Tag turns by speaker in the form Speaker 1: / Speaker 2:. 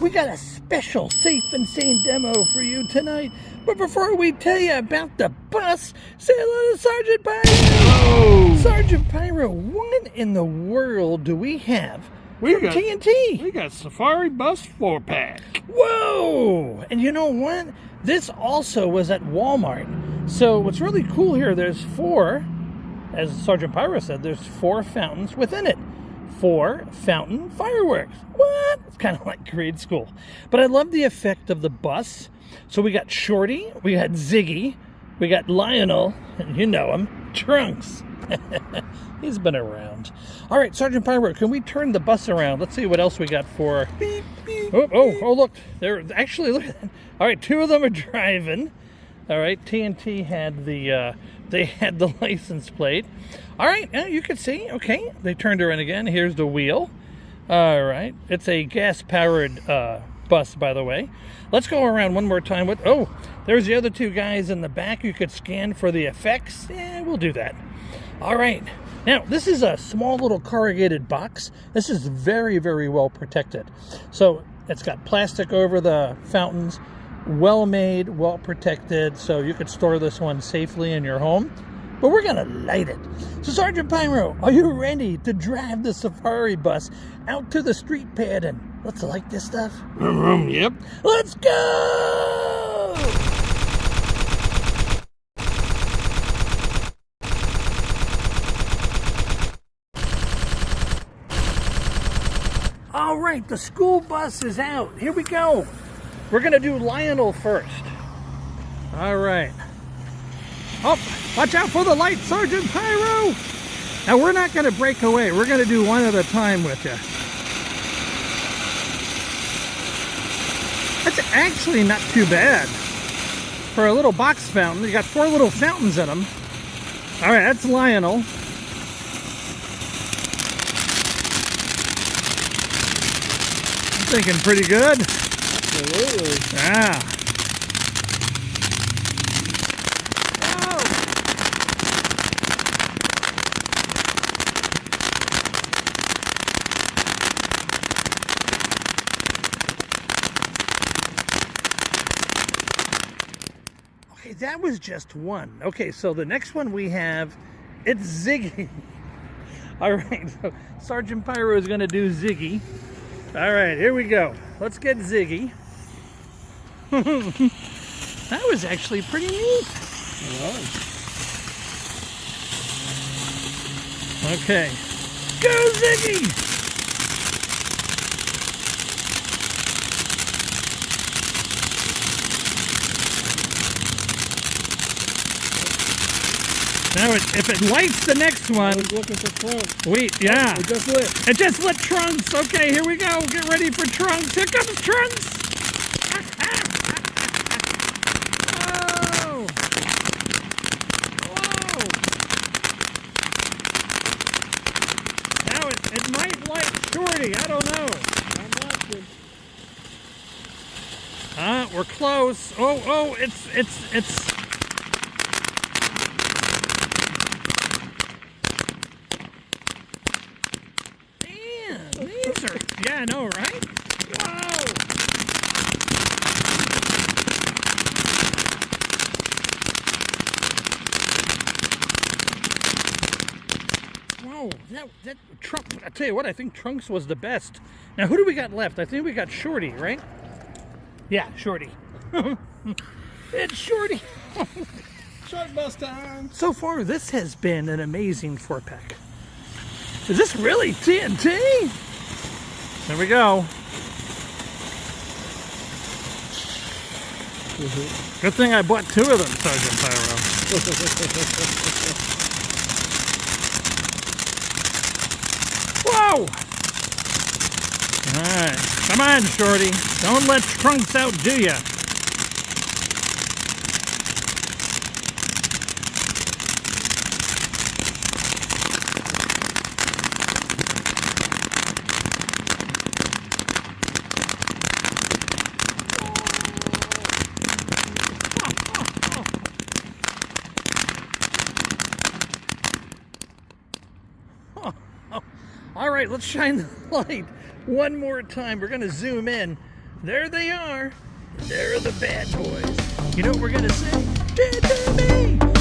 Speaker 1: we got a special Safe and Sane demo for you tonight. But before we tell you about the bus, say hello to Sergeant Pyro.
Speaker 2: Hello.
Speaker 1: Sergeant Pyro, what in the world do we have from TNT?
Speaker 2: We got Safari Bus 4-pack.
Speaker 1: Whoa! And you know what? This also was at Walmart. So what's really cool here, there's four, as Sergeant Pyro said, there's 4 fountains within it. 4 fountain fireworks. What? It's kind of like grade school. But I love the effect of the bus. So we got Shorty, we got Ziggy, we got Lionel, and you know him, Trunks. He's been around. All right, Sergeant Pyro, can we turn the bus around? Let's see what else we got for... Beep, beep, oh, look. They're actually, look at that. All right, 2 of them are driving. All right, TNT had the... they had the license plate. All right, you can see. Okay, they turned her in again. Here's the wheel. All right, it's a gas-powered bus, by the way. Let's go around one more time. Oh, there's the other 2 guys in the back. You could scan for the effects. Yeah, we'll do that. All right. Now, this is a small little corrugated box. This is very, very well protected. So it's got plastic over the fountains. Well made, well protected, so you could store this one safely in your home. But we're gonna light it. So Sergeant Pyro, are you ready to drive the safari bus out to the street pad and let's light this stuff?
Speaker 2: Yep.
Speaker 1: Let's go! All right, the school bus is out. Here we go. We're going to do Lionel first. All right. Oh, watch out for the light, Sergeant Pyro. Now, we're not going to break away. We're going to do one at a time with you. That's actually not too bad. For a little box fountain, you got 4 little fountains in them. All right, that's Lionel. I'm thinking pretty good.
Speaker 2: Absolutely.
Speaker 1: Yeah.
Speaker 2: Whoa.
Speaker 1: Okay, that was just one. Okay, so the next one we have, it's Ziggy. All right, so Sergeant Pyro is going to do Ziggy. All right, here we go. Let's get Ziggy. That was actually pretty neat. Okay. Go, Ziggy! Now, if it lights the next one...
Speaker 2: I was looking for Trunks.
Speaker 1: Wait, yeah.
Speaker 2: It just lit.
Speaker 1: It just lit Trunks. Okay, here we go. Get ready for Trunks. Here comes Trunks. Whoa. Whoa. Now it might light Shorty. I don't know.
Speaker 2: I'm watching.
Speaker 1: We're close. Oh, it's... Yeah, I know, right? Wow! Whoa, that Trunk, I tell you what, I think Trunks was the best. Now, who do we got left? I think we got Shorty, right? Yeah, Shorty. It's Shorty.
Speaker 2: Short bus time.
Speaker 1: So far, this has been an amazing 4-pack. Is this really TNT? There we go. Good thing I bought 2 of them, Sergeant Pyro. Whoa! All right. Come on, Shorty. Don't let Trunks outdo ya. All right, let's shine the light one more time. We're going to zoom in There they are. There are the bad boys. You know what we're gonna say? Dead to me!